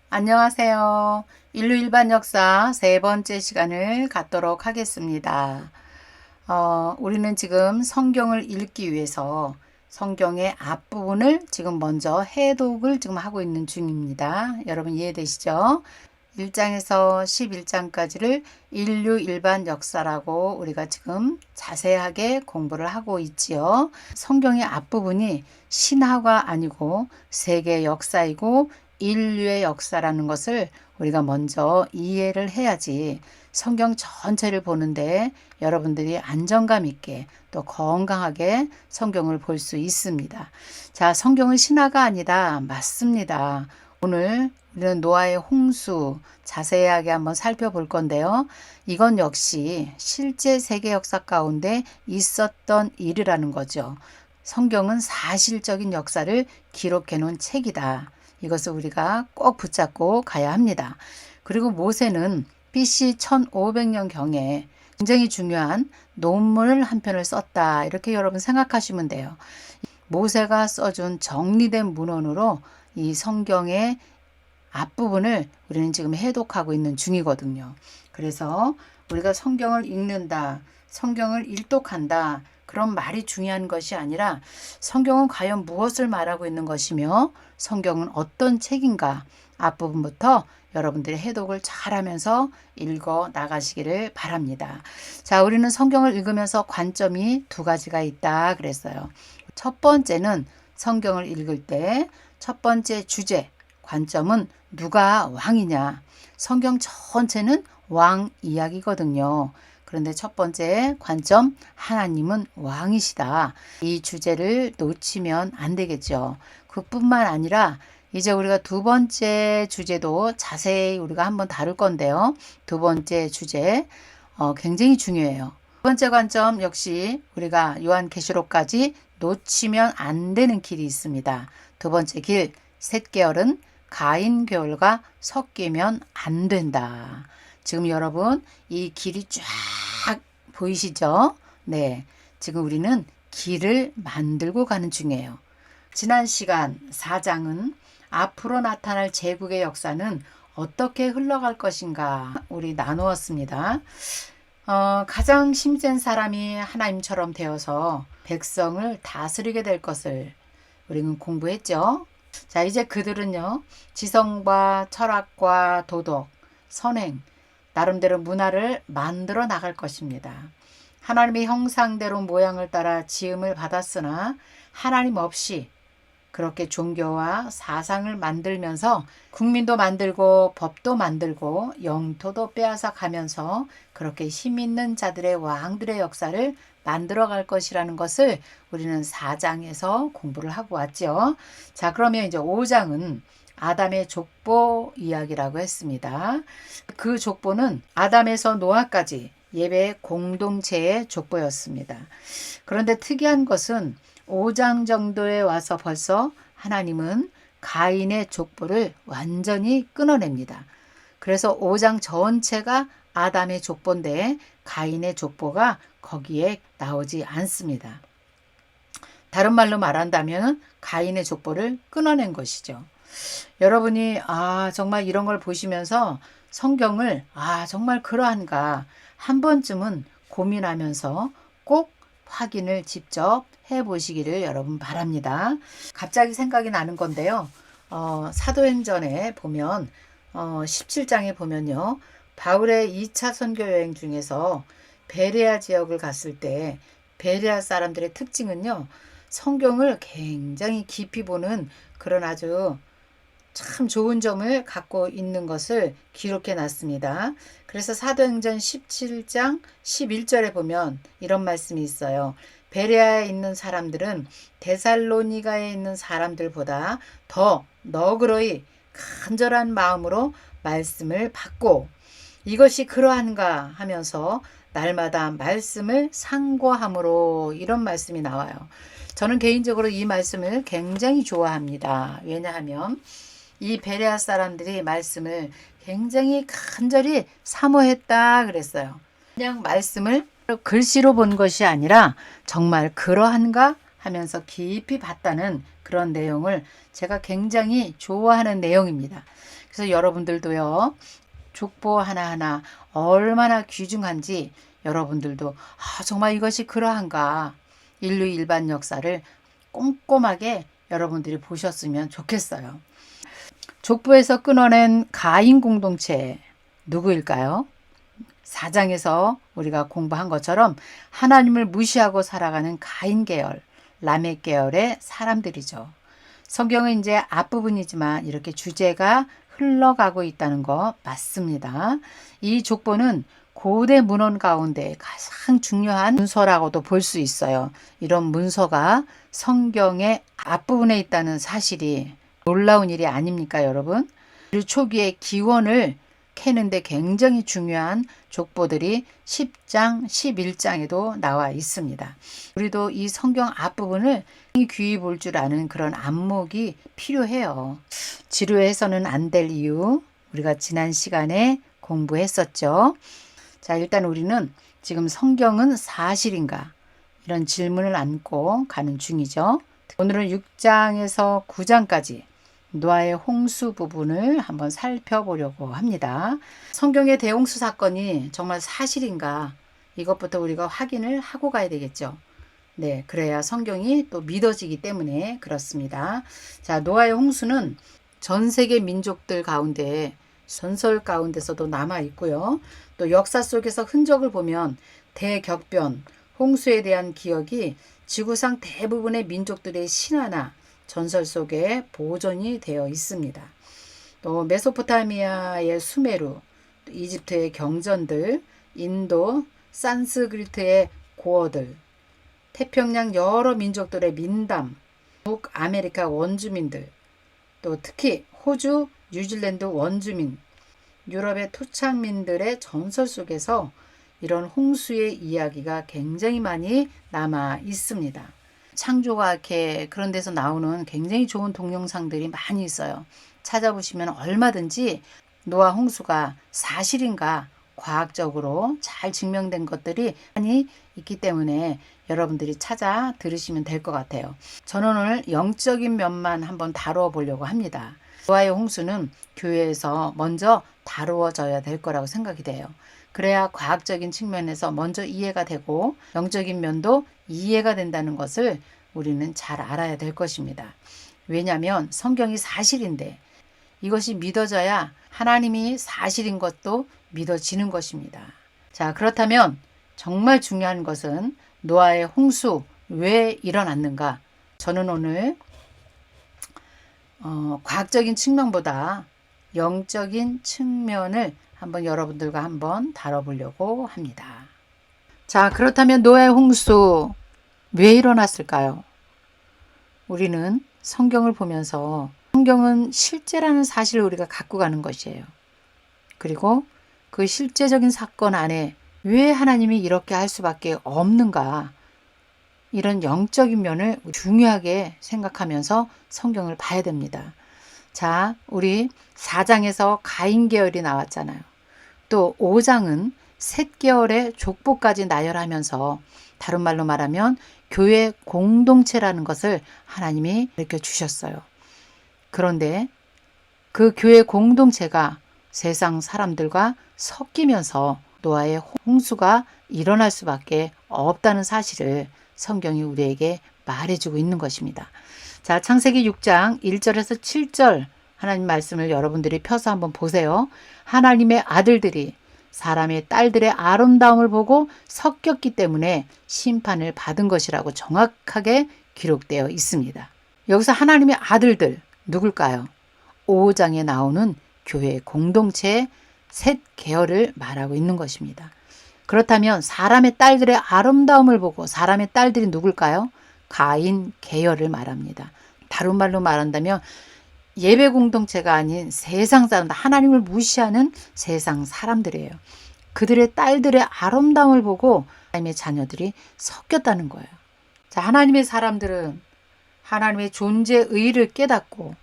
안녕하세요. 인류 일반 역사 세 번째 시간을 갖도록 하겠습니다. 우리는 지금 성경을 읽기 위해서 성경의 앞부분을 지금 먼저 해독을 지금 하고 있는 중입니다. 여러분 이해되시죠? 1장에서 11장까지를 인류 일반 역사라고 우리가 지금 자세하게 공부를 하고 있지요. 성경의 앞부분이 신화가 아니고 세계 역사이고 인류의 역사라는 것을 우리가 먼저 이해를 해야지 성경 전체를 보는데 여러분들이 안정감 있게 또 건강하게 성경을 볼 수 있습니다. 자, 성경은 신화가 아니다. 맞습니다. 오늘 우리는 노아의 홍수 자세하게 한번 살펴볼 건데요. 이건 역시 실제 세계 역사 가운데 있었던 일이라는 거죠. 성경은 사실적인 역사를 기록해 놓은 책이다. 이것을 우리가 꼭 붙잡고 가야 합니다. 그리고 모세는 BC 1500년경에 굉장히 중요한 논문을 한 편을 썼다. 이렇게 여러분 생각하시면 돼요. 모세가 써준 정리된 문헌으로 이 성경의 앞부분을 우리는 지금 해독하고 있는 중이거든요. 그래서 우리가 성경을 읽는다, 성경을 일독한다, 그런 말이 중요한 것이 아니라 성경은 과연 무엇을 말하고 있는 것이며 성경은 어떤 책인가 앞부분부터 여러분들이 해독을 잘하면서 읽어 나가시기를 바랍니다. 자, 우리는 성경을 읽으면서 관점이 두 가지가 있다 그랬어요. 첫 번째는 성경을 읽을 때 첫 번째 주제, 관점은 누가 왕이냐. 성경 전체는 왕 이야기거든요. 그런데 첫 번째 관점, 하나님은 왕이시다. 이 주제를 놓치면 안 되겠죠. 그뿐만 아니라 이제 우리가 두 번째 주제도 자세히 우리가 한번 다룰 건데요. 두 번째 주제 굉장히 중요해요. 두 번째 관점 역시 우리가 요한계시록까지 놓치면 안 되는 길이 있습니다. 두 번째 길, 셋계열은 가인 계열과 섞이면 안 된다. 지금 여러분 이 길이 쫙 보이시죠? 네, 지금 우리는 길을 만들고 가는 중이에요. 지난 시간 4장은 앞으로 나타날 제국의 역사는 어떻게 흘러갈 것인가 우리 나누었습니다. 가장 힘센 사람이 하나님처럼 되어서 백성을 다스리게 될 것을 우리는 공부했죠. 자, 이제 그들은요, 지성과 철학과 도덕, 선행, 나름대로 문화를 만들어 나갈 것입니다. 하나님의 형상대로 모양을 따라 지음을 받았으나 하나님 없이 그렇게 종교와 사상을 만들면서 국민도 만들고 법도 만들고 영토도 빼앗아 가면서 그렇게 힘 있는 자들의 왕들의 역사를 만들어 갈 것이라는 것을 우리는 4장에서 공부를 하고 왔죠. 자, 그러면 이제 5장은 아담의 족보 이야기라고 했습니다. 그 족보는 아담에서 노아까지 예배 공동체의 족보였습니다. 그런데 특이한 것은 5장 정도에 와서 벌써 하나님은 가인의 족보를 완전히 끊어냅니다. 그래서 5장 전체가 아담의 족보인데 가인의 족보가 거기에 나오지 않습니다. 다른 말로 말한다면 가인의 족보를 끊어낸 것이죠. 여러분이 정말 이런 걸 보시면서 성경을 정말 그러한가 한 번쯤은 고민하면서 꼭 확인을 직접 해보시기를 여러분 바랍니다. 갑자기 생각이 나는 건데요. 사도행전에 보면 17장에 보면요. 바울의 2차 선교 여행 중에서 베레아 지역을 갔을 때 베레아 사람들의 특징은요. 성경을 굉장히 깊이 보는 그런 아주 참 좋은 점을 갖고 있는 것을 기록해 놨습니다. 그래서 사도행전 17장 11절에 보면 이런 말씀이 있어요. 베레아에 있는 사람들은 데살로니가에 있는 사람들보다 더 너그러이 간절한 마음으로 말씀을 받고 이것이 그러한가 하면서 날마다 말씀을 상고함으로 이런 말씀이 나와요. 저는 개인적으로 이 말씀을 굉장히 좋아합니다. 왜냐하면 이 베레아 사람들이 말씀을 굉장히 간절히 사모했다 그랬어요. 그냥 말씀을 글씨로 본 것이 아니라 정말 그러한가 하면서 깊이 봤다는 그런 내용을 제가 굉장히 좋아하는 내용입니다. 그래서 여러분들도요, 족보 하나하나 얼마나 귀중한지 여러분들도 정말 이것이 그러한가, 인류 일반 역사를 꼼꼼하게 여러분들이 보셨으면 좋겠어요. 족보에서 끊어낸 가인 공동체 누구일까요? 4장에서 우리가 공부한 것처럼 하나님을 무시하고 살아가는 가인 계열, 라멕 계열의 사람들이죠. 성경은 이제 앞부분이지만 이렇게 주제가 흘러가고 있다는 거 맞습니다. 이 족보는 고대 문헌 가운데 가장 중요한 문서라고도 볼 수 있어요. 이런 문서가 성경의 앞부분에 있다는 사실이 놀라운 일이 아닙니까, 여러분? 인류 초기의 기원을 캐는데 굉장히 중요한 족보들이 10장, 11장에도 나와 있습니다. 우리도 이 성경 앞부분을 귀히 볼 줄 아는 그런 안목이 필요해요. 지루해서는 안 될 이유, 우리가 지난 시간에 공부했었죠. 자, 일단 우리는 지금 성경은 사실인가? 이런 질문을 안고 가는 중이죠. 오늘은 6장에서 9장까지 노아의 홍수 부분을 한번 살펴보려고 합니다. 성경의 대홍수 사건이 정말 사실인가? 이것부터 우리가 확인을 하고 가야 되겠죠. 네, 그래야 성경이 또 믿어지기 때문에 그렇습니다. 자, 노아의 홍수는 전 세계 민족들 가운데 전설 가운데서도 남아 있고요. 또 역사 속에서 흔적을 보면 대격변, 홍수에 대한 기억이 지구상 대부분의 민족들의 신화나 전설 속에 보존이 되어 있습니다. 또 메소포타미아의 수메르, 이집트의 경전들, 인도, 산스크리트의 고어들, 태평양 여러 민족들의 민담, 북아메리카 원주민들, 또 특히 호주, 뉴질랜드 원주민, 유럽의 토착민들의 전설 속에서 이런 홍수의 이야기가 굉장히 많이 남아 있습니다. 창조과학회 그런 데서 나오는 굉장히 좋은 동영상들이 많이 있어요. 찾아보시면 얼마든지 노아 홍수가 사실인가 과학적으로 잘 증명된 것들이 많이 있기 때문에 여러분들이 찾아 들으시면 될 것 같아요. 저는 오늘 영적인 면만 한번 다루어 보려고 합니다. 노아의 홍수는 교회에서 먼저 다루어져야 될 거라고 생각이 돼요. 그래야 과학적인 측면에서 먼저 이해가 되고 영적인 면도 이해가 된다는 것을 우리는 잘 알아야 될 것입니다. 왜냐하면 성경이 사실인데 이것이 믿어져야 하나님이 사실인 것도 믿어지는 것입니다. 자, 그렇다면 정말 중요한 것은 노아의 홍수 왜 일어났는가? 저는 오늘 과학적인 측면보다 영적인 측면을 한번 여러분들과 한번 다뤄보려고 합니다. 자, 그렇다면 노아의 홍수 왜 일어났을까요? 우리는 성경을 보면서 성경은 실제라는 사실을 우리가 갖고 가는 것이에요. 그리고 그 실제적인 사건 안에 왜 하나님이 이렇게 할 수밖에 없는가? 이런 영적인 면을 중요하게 생각하면서 성경을 봐야 됩니다. 자, 우리 4장에서 가인 계열이 나왔잖아요. 또 5장은 셋 계열의 족보까지 나열하면서 다른 말로 말하면 교회 공동체라는 것을 하나님이 가르쳐 주셨어요. 그런데 그 교회 공동체가 세상 사람들과 섞이면서 노아의 홍수가 일어날 수밖에 없다는 사실을 성경이 우리에게 말해주고 있는 것입니다. 자, 창세기 6장 1절에서 7절 하나님 말씀을 여러분들이 펴서 한번 보세요. 하나님의 아들들이 사람의 딸들의 아름다움을 보고 섞였기 때문에 심판을 받은 것이라고 정확하게 기록되어 있습니다. 여기서 하나님의 아들들 누굴까요? 5장에 나오는 교회 공동체의 셋 계열을 말하고 있는 것입니다. 그렇다면 사람의 딸들의 아름다움을 보고 사람의 딸들이 누굴까요? 가인 계열을 말합니다. 다른 말로 말한다면 예배 공동체가 아닌 세상 사람들, 하나님을 무시하는 세상 사람들이에요. 그들의 딸들의 아름다움을 보고 하나님의 자녀들이 섞였다는 거예요. 자, 하나님의 사람들은 하나님의 존재 의의를 깨닫고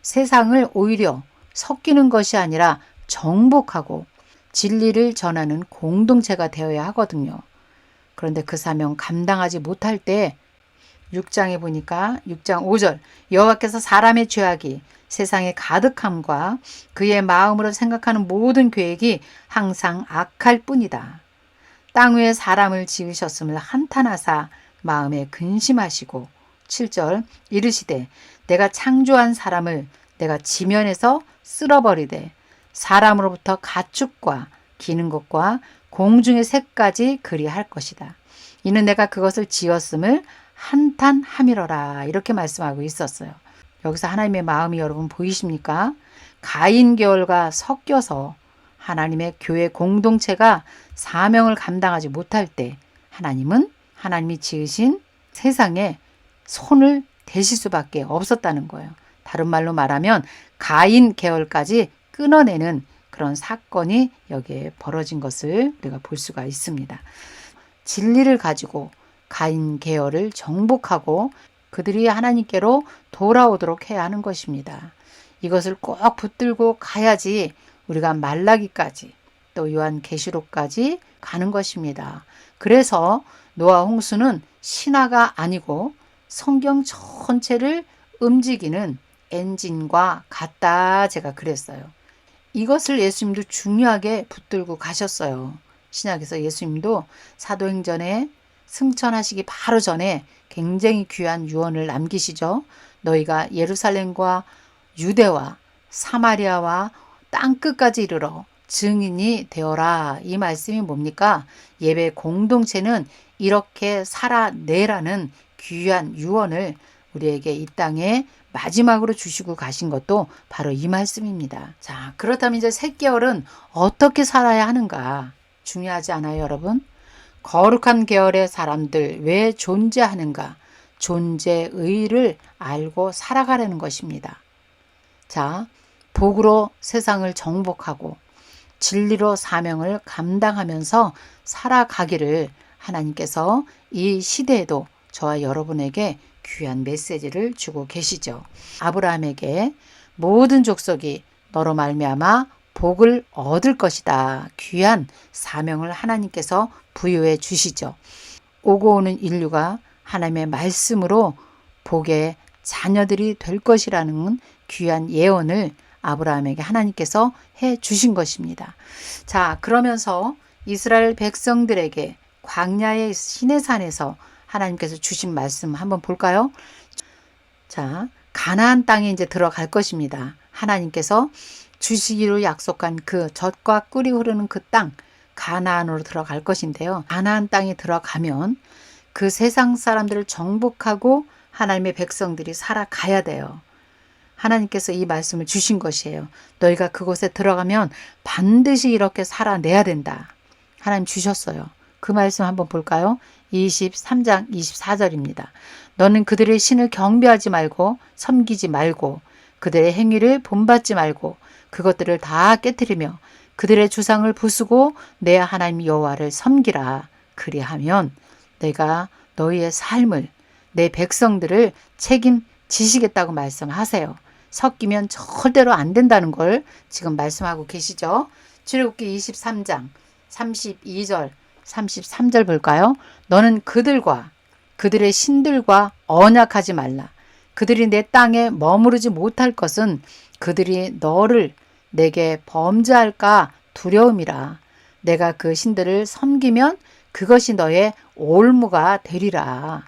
세상을 오히려 섞이는 것이 아니라 정복하고 진리를 전하는 공동체가 되어야 하거든요. 그런데 그 사명 감당하지 못할 때 6장에 보니까 6장 5절 여호와께서 사람의 죄악이 세상에 가득함과 그의 마음으로 생각하는 모든 계획이 항상 악할 뿐이다. 땅 위에 사람을 지으셨음을 한탄하사 마음에 근심하시고 7절 이르시되 내가 창조한 사람을 내가 지면에서 쓸어버리되 사람으로부터 가축과 기는 것과 공중의 새까지 그리할 것이다. 이는 내가 그것을 지었음을 한탄함이러라. 이렇게 말씀하고 있었어요. 여기서 하나님의 마음이 여러분 보이십니까? 가인 계열과 섞여서 하나님의 교회 공동체가 사명을 감당하지 못할 때 하나님은 하나님이 지으신 세상에 손을 대실 수밖에 없었다는 거예요. 다른 말로 말하면 가인 계열까지 끊어내는 그런 사건이 여기에 벌어진 것을 우리가 볼 수가 있습니다. 진리를 가지고 가인 계열을 정복하고 그들이 하나님께로 돌아오도록 해야 하는 것입니다. 이것을 꼭 붙들고 가야지 우리가 말라기까지 또 요한계시록까지 가는 것입니다. 그래서 노아 홍수는 신화가 아니고 성경 전체를 움직이는 엔진과 같다 제가 그랬어요. 이것을 예수님도 중요하게 붙들고 가셨어요. 신약에서 예수님도 사도행전에 승천하시기 바로 전에 굉장히 귀한 유언을 남기시죠. 너희가 예루살렘과 유대와 사마리아와 땅끝까지 이르러 증인이 되어라. 이 말씀이 뭡니까? 예배 공동체는 이렇게 살아내라는 귀한 유언을 우리에게 이 땅에 마지막으로 주시고 가신 것도 바로 이 말씀입니다. 자, 그렇다면 이제 셋계열은 어떻게 살아야 하는가? 중요하지 않아요, 여러분? 거룩한 계열의 사람들 왜 존재하는가? 존재의를 알고 살아가려는 것입니다. 자, 복으로 세상을 정복하고 진리로 사명을 감당하면서 살아가기를 하나님께서 이 시대에도 저와 여러분에게 귀한 메시지를 주고 계시죠. 아브라함에게 모든 족속이 너로 말미암아 복을 얻을 것이다. 귀한 사명을 하나님께서 부여해 주시죠. 오고 오는 인류가 하나님의 말씀으로 복의 자녀들이 될 것이라는 귀한 예언을 아브라함에게 하나님께서 해 주신 것입니다. 자, 그러면서 이스라엘 백성들에게 광야의 시내산에서 하나님께서 주신 말씀 한번 볼까요? 자, 가나안 땅에 이제 들어갈 것입니다. 하나님께서 주시기로 약속한 그 젖과 꿀이 흐르는 그 땅, 가나안으로 들어갈 것인데요. 가나안 땅에 들어가면 그 세상 사람들을 정복하고 하나님의 백성들이 살아가야 돼요. 하나님께서 이 말씀을 주신 것이에요. 너희가 그곳에 들어가면 반드시 이렇게 살아내야 된다. 하나님 주셨어요. 그 말씀 한번 볼까요? 23장 24절입니다. 너는 그들의 신을 경배하지 말고 섬기지 말고 그들의 행위를 본받지 말고 그것들을 다 깨뜨리며 그들의 주상을 부수고 내 하나님 여호와를 섬기라. 그리하면 내가 너희의 삶을 내 백성들을 책임지시겠다고 말씀하세요. 섞이면 절대로 안 된다는 걸 지금 말씀하고 계시죠. 출애굽기 23장 32절 33절 볼까요? 너는 그들과 그들의 신들과 언약하지 말라. 그들이 내 땅에 머무르지 못할 것은 그들이 너를 내게 범죄할까 두려움이라. 내가 그 신들을 섬기면 그것이 너의 올무가 되리라.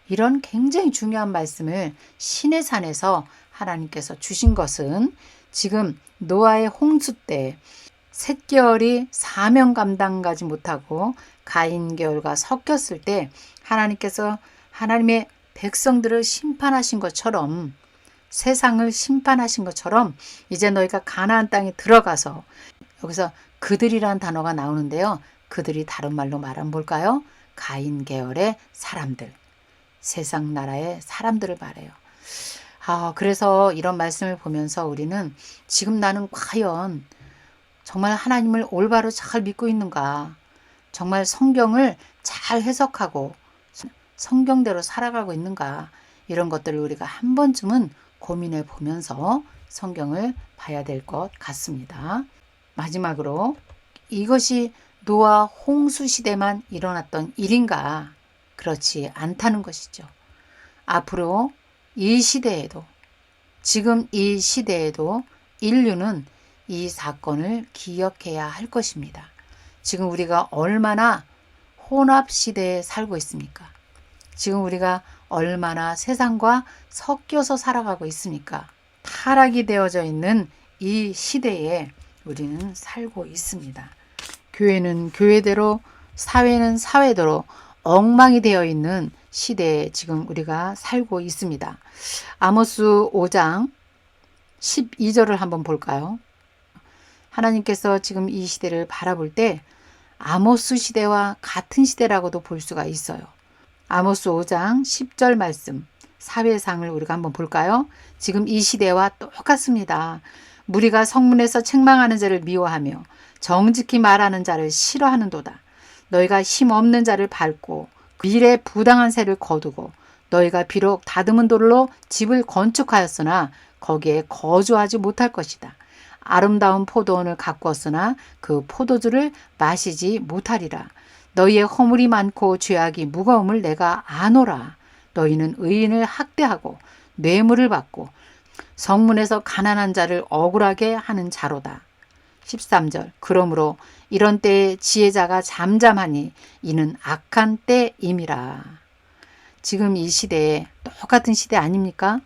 이런 굉장히 중요한 말씀을 시내산에서 하나님께서 주신 것은 지금 노아의 홍수 때 셋계열이 사명 감당하지 못하고 가인 계열과 섞였을 때 하나님께서 하나님의 백성들을 심판하신 것처럼 세상을 심판하신 것처럼 이제 너희가 가나안 땅에 들어가서 여기서 그들이란 단어가 나오는데요. 그들이 다른 말로 말하면 뭘까요? 가인 계열의 사람들, 세상 나라의 사람들을 말해요. 그래서 이런 말씀을 보면서 우리는 지금 나는 과연 정말 하나님을 올바로 잘 믿고 있는가? 정말 성경을 잘 해석하고 성경대로 살아가고 있는가? 이런 것들을 우리가 한 번쯤은 고민해 보면서 성경을 봐야 될 것 같습니다. 마지막으로 이것이 노아 홍수 시대만 일어났던 일인가? 그렇지 않다는 것이죠. 앞으로 이 시대에도, 지금 이 시대에도 인류는 이 사건을 기억해야 할 것입니다. 지금 우리가 얼마나 혼합 시대에 살고 있습니까? 지금 우리가 얼마나 세상과 섞여서 살아가고 있습니까? 타락이 되어져 있는 이 시대에 우리는 살고 있습니다. 교회는 교회대로, 사회는 사회대로 엉망이 되어 있는 시대에 지금 우리가 살고 있습니다. 아모스 5장 12절을 한번 볼까요? 하나님께서 지금 이 시대를 바라볼 때 아모스 시대와 같은 시대라고도 볼 수가 있어요. 아모스 5장 10절 말씀, 사회상을 우리가 한번 볼까요? 지금 이 시대와 똑같습니다. 무리가 성문에서 책망하는 자를 미워하며 정직히 말하는 자를 싫어하는도다. 너희가 힘없는 자를 밟고 밀에 부당한 새를 거두고 너희가 비록 다듬은 돌로 집을 건축하였으나 거기에 거주하지 못할 것이다. 아름다운 포도원을 가꾸었으나 그 포도주를 마시지 못하리라. 너희의 허물이 많고 죄악이 무거움을 내가 아노라. 너희는 의인을 학대하고 뇌물을 받고 성문에서 가난한 자를 억울하게 하는 자로다. 13절 그러므로 이런 때에 지혜자가 잠잠하니 이는 악한 때임이라. 지금 이 시대에 똑같은 시대 아닙니까?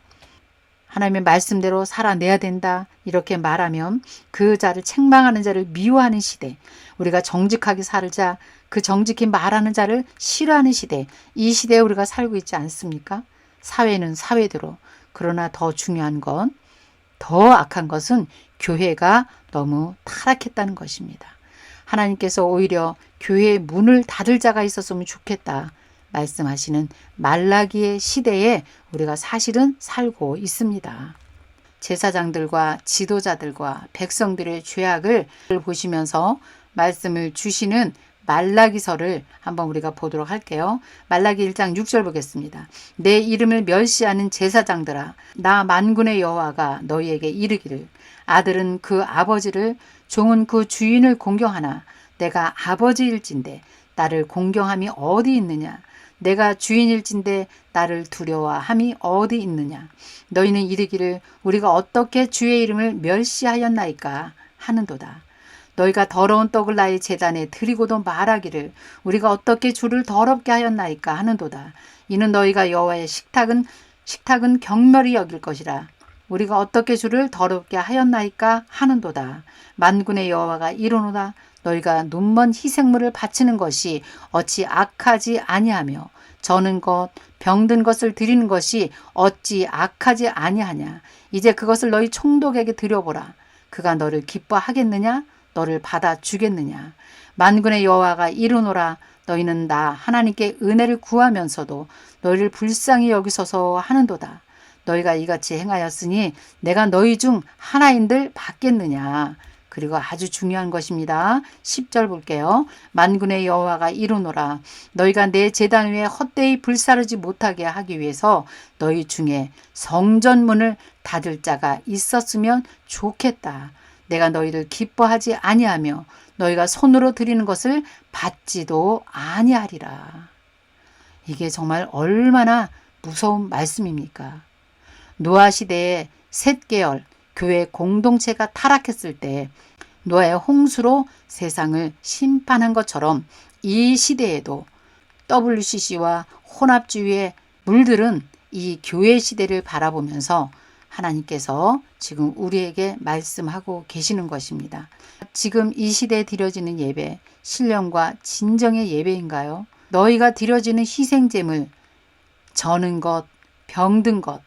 하나님의 말씀대로 살아내야 된다 이렇게 말하면 그 자를 책망하는 자를 미워하는 시대, 우리가 정직하게 살자, 그 정직히 말하는 자를 싫어하는 시대, 이 시대에 우리가 살고 있지 않습니까? 사회는 사회대로. 그러나 더 중요한 건, 더 악한 것은 교회가 너무 타락했다는 것입니다. 하나님께서 오히려 교회의 문을 닫을 자가 있었으면 좋겠다 말씀하시는 말라기의 시대에 우리가 사실은 살고 있습니다. 제사장들과 지도자들과 백성들의 죄악을 보시면서 말씀을 주시는 말라기서를 한번 우리가 보도록 할게요. 말라기 1장 6절 보겠습니다. 내 이름을 멸시하는 제사장들아, 나 만군의 여호와가 너희에게 이르기를, 아들은 그 아버지를, 종은 그 주인을 공경하나 내가 아버지일진데 나를 공경함이 어디 있느냐? 내가 주인일진데 나를 두려워함이 어디 있느냐? 너희는 이르기를 우리가 어떻게 주의 이름을 멸시하였나이까 하는도다. 너희가 더러운 떡을 나의 제단에 드리고도 말하기를 우리가 어떻게 주를 더럽게 하였나이까 하는도다. 이는 너희가 여호와의 식탁은 경멸히 여길 것이라. 우리가 어떻게 주를 더럽게 하였나이까 하는도다. 만군의 여호와가 이르노다. 너희가 눈먼 희생물을 바치는 것이 어찌 악하지 아니하며 저는 것 병든 것을 드리는 것이 어찌 악하지 아니하냐. 이제 그것을 너희 총독에게 드려보라. 그가 너를 기뻐하겠느냐? 너를 받아주겠느냐. 만군의 여호와가 이르노라. 너희는 나 하나님께 은혜를 구하면서도 너희를 불쌍히 여기소서 하는도다. 너희가 이같이 행하였으니 내가 너희 중 하나인들 받겠느냐. 그리고 아주 중요한 것입니다. 10절 볼게요. 만군의 여호와가 이르노라. 너희가 내 제단 위에 헛되이 불사르지 못하게 하기 위해서 너희 중에 성전문을 닫을 자가 있었으면 좋겠다. 내가 너희를 기뻐하지 아니하며 너희가 손으로 드리는 것을 받지도 아니하리라. 이게 정말 얼마나 무서운 말씀입니까? 노아 시대에 셋 계열 교회 공동체가 타락했을 때 노아의 홍수로 세상을 심판한 것처럼 이 시대에도 WCC와 혼합주의에 물들은 이 교회 시대를 바라보면서 하나님께서 지금 우리에게 말씀하고 계시는 것입니다. 지금 이 시대에 드려지는 예배, 신령과 진정의 예배인가요? 너희가 드려지는 희생제물, 저는 것, 병든 것,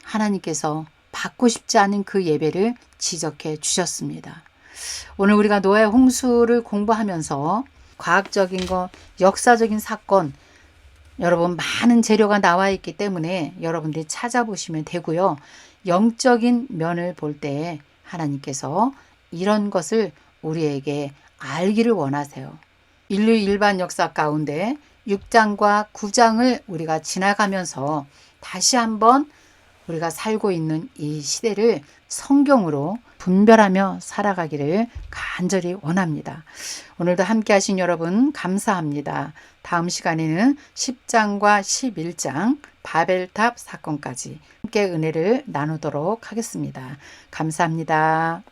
하나님께서 받고 싶지 않은 그 예배를 지적해 주셨습니다. 오늘 우리가 노아의 홍수를 공부하면서 과학적인 것, 역사적인 사건, 여러분 많은 재료가 나와 있기 때문에 여러분들이 찾아보시면 되고요. 영적인 면을 볼 때 하나님께서 이런 것을 우리에게 알기를 원하세요. 인류 일반 역사 가운데 6장과 9장을 우리가 지나가면서 다시 한번 우리가 살고 있는 이 시대를 성경으로 분별하며 살아가기를 간절히 원합니다. 오늘도 함께 하신 여러분 감사합니다. 다음 시간에는 10장과 11장 바벨탑 사건까지 함께 은혜를 나누도록 하겠습니다. 감사합니다.